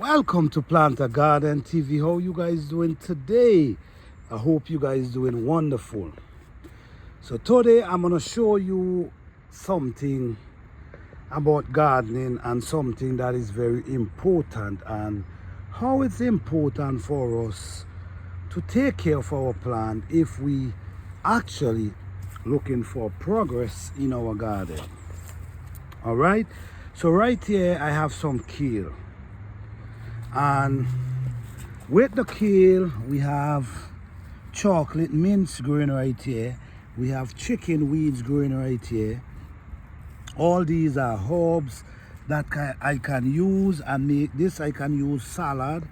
Welcome to Planter Garden TV. How you guys doing today? I hope you guys doing wonderful. So today I'm gonna show you something about gardening and something that is very important and how it's important for us to take care of our plant if we actually looking for progress in our garden. All right, so right here I have some kale, and with the kale we have chocolate mints growing right here, we have chicken weeds growing right here. All these are herbs that I can use and make this. I can use salad,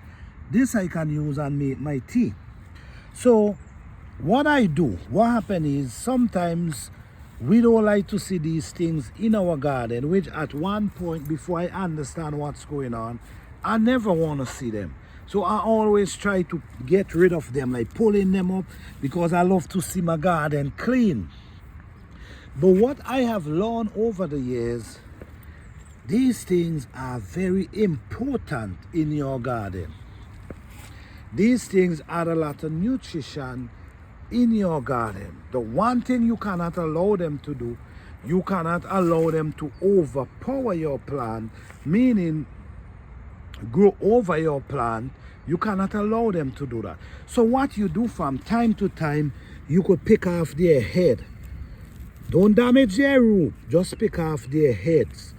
this I can use and make my tea. So what I do, what happens is sometimes we don't like to see these things in our garden, which at one point before I understand what's going on, I never want to see them. So I always try to get rid of them, like pulling them up, because I love to see my garden clean. But what I have learned over the years, these things are very important in your garden. These things add a lot of nutrition in your garden. The one thing you cannot allow them to do, you cannot allow them to overpower your plant, meaning grow over your plant. You cannot allow them to do that. So what you do from time to time, you could pick off their head. Don't damage their root, just pick off their heads.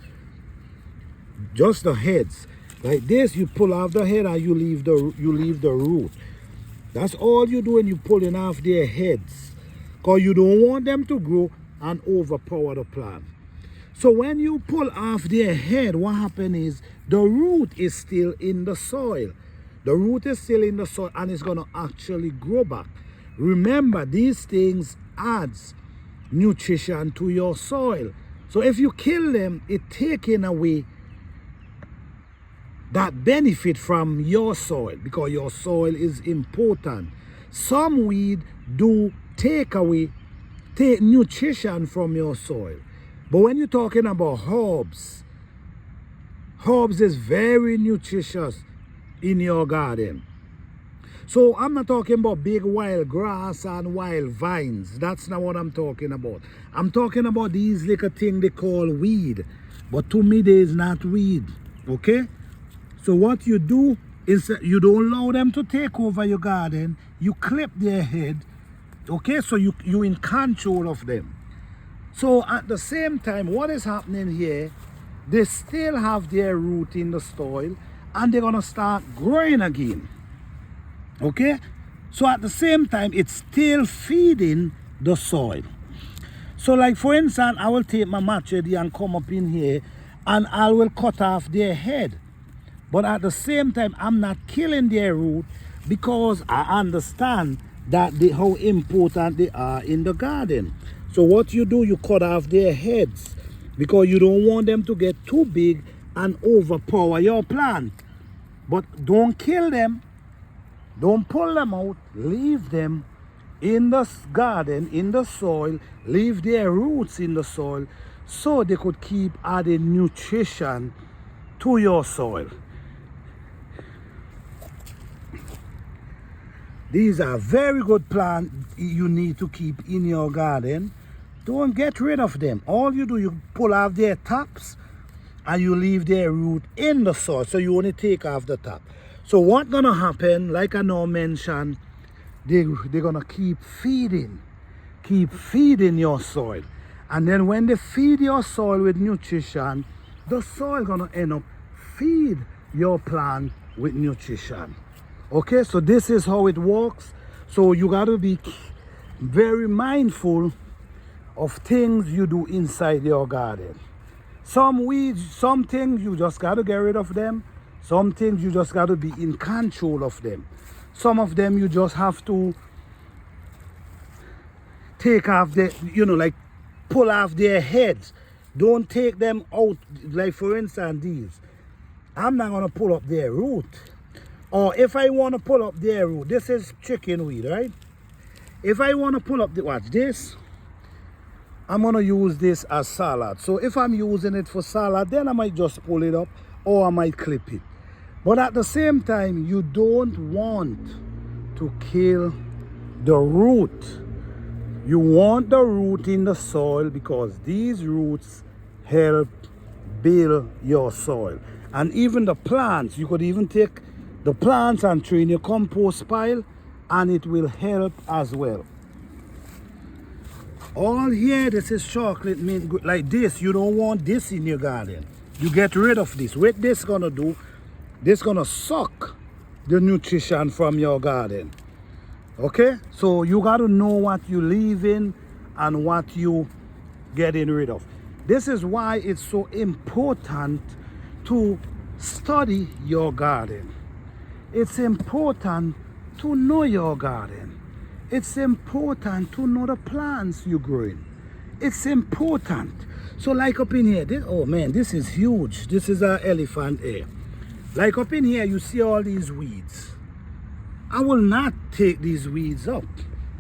Just the heads. Like this, you pull off the head and you leave the root. That's all you do when you pulling off their heads, because you don't want them to grow and overpower the plant. So when you pull off their head, what happens is the root is still in the soil. The root is still in the soil and it's going to actually grow back. Remember, these things adds nutrition to your soil. So if you kill them, it's taking away that benefit from your soil, because your soil is important. Some weed do take nutrition from your soil. But when you're talking about herbs, herbs is very nutritious in your garden. So I'm not talking about big wild grass and wild vines. That's not what I'm talking about. I'm talking about these little things they call weed. But to me, there is not weed. Okay? So what you do is you don't allow them to take over your garden. You clip their head. Okay? So you in control of them. So at the same time, what is happening here, they still have their root in the soil and they're going to start growing again. Okay? So at the same time, it's still feeding the soil. So like for instance, I will take my machete and come up in here and I will cut off their head. But at the same time, I'm not killing their root, because I understand that how important they are in the garden. So what you do, you cut off their heads, because you don't want them to get too big and overpower your plant. But don't kill them. Don't pull them out. Leave them in the garden, in the soil. Leave their roots in the soil so they could keep adding nutrition to your soil. These are very good plants you need to keep in your garden. Don't get rid of them. All you do, you pull off their tops and you leave their root in the soil. So you only take off the top. So what's going to happen, like I now mentioned, they're going to keep feeding your soil. And then when they feed your soil with nutrition, the soil going to end up feed your plant with nutrition. Okay, so this is how it works. So you got to be very mindful of things you do inside your garden. Some weeds, some things you just got to get rid of them. Some things you just got to be in control of them. Some of them you just have to take off the, like pull off their heads. Don't take them out. Like for instance, these. I'm not going to pull up their root. Or if I want to pull up their root, this is chicken weed, right? If I want to pull up watch this, I'm going to use this as salad. So if I'm using it for salad, then I might just pull it up or I might clip it. But at the same time, you don't want to kill the root. You want the root in the soil because these roots help build your soil. And even the plants, you could even take the plants and throw in your compost pile and it will help as well. All here, this is chocolate mint, like this. You don't want this in your garden. You get rid of this. What this gonna do, this gonna suck the nutrition from your garden. Okay, so you got to know what you leaving and what you getting rid of. This is why it's so important to study your garden. It's important to know your garden. It's important to know the plants you're growing. It's important. So like up in here, oh man, this is huge. This is an elephant ear. Like up in here, you see all these weeds. I will not take these weeds up.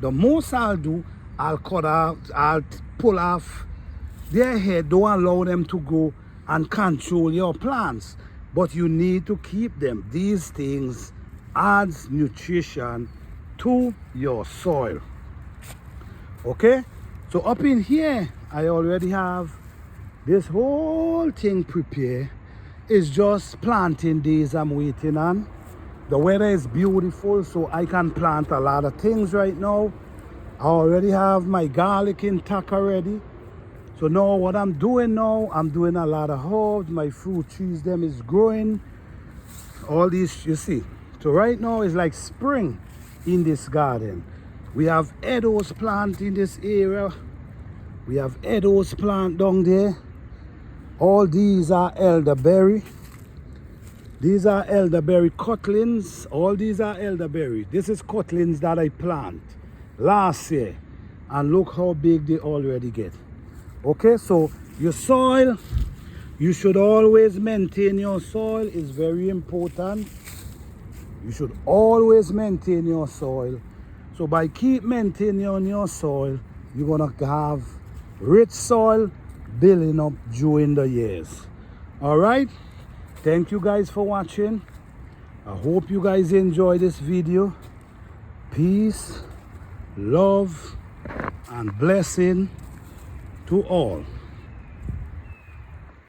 The most I'll do, I'll cut out, I'll pull off their head. Don't allow them to go and control your plants. But you need to keep them. These things adds nutrition to your soil. Okay? So up in here, I already have this whole thing prepared. It's just planting days I'm waiting on. The weather is beautiful, so I can plant a lot of things right now. I already have my garlic intact already. So now what I'm doing now, I'm doing a lot of herbs. My fruit trees, them is growing. All these, you see. So right now it's like spring in this garden. We have Edos plant in this area. We have Edos plant down there. All these are elderberry. These are elderberry cutlings. All these are elderberry. This is cutlings that I planted last year. And look how big they already get. Okay, so your soil, you should always maintain your soil. It's very important. You should always maintain your soil. So by keep maintaining your soil, you're gonna have rich soil building up during the years. All right. Thank you guys for watching. I hope you guys enjoy this video. Peace, love, and blessing to all.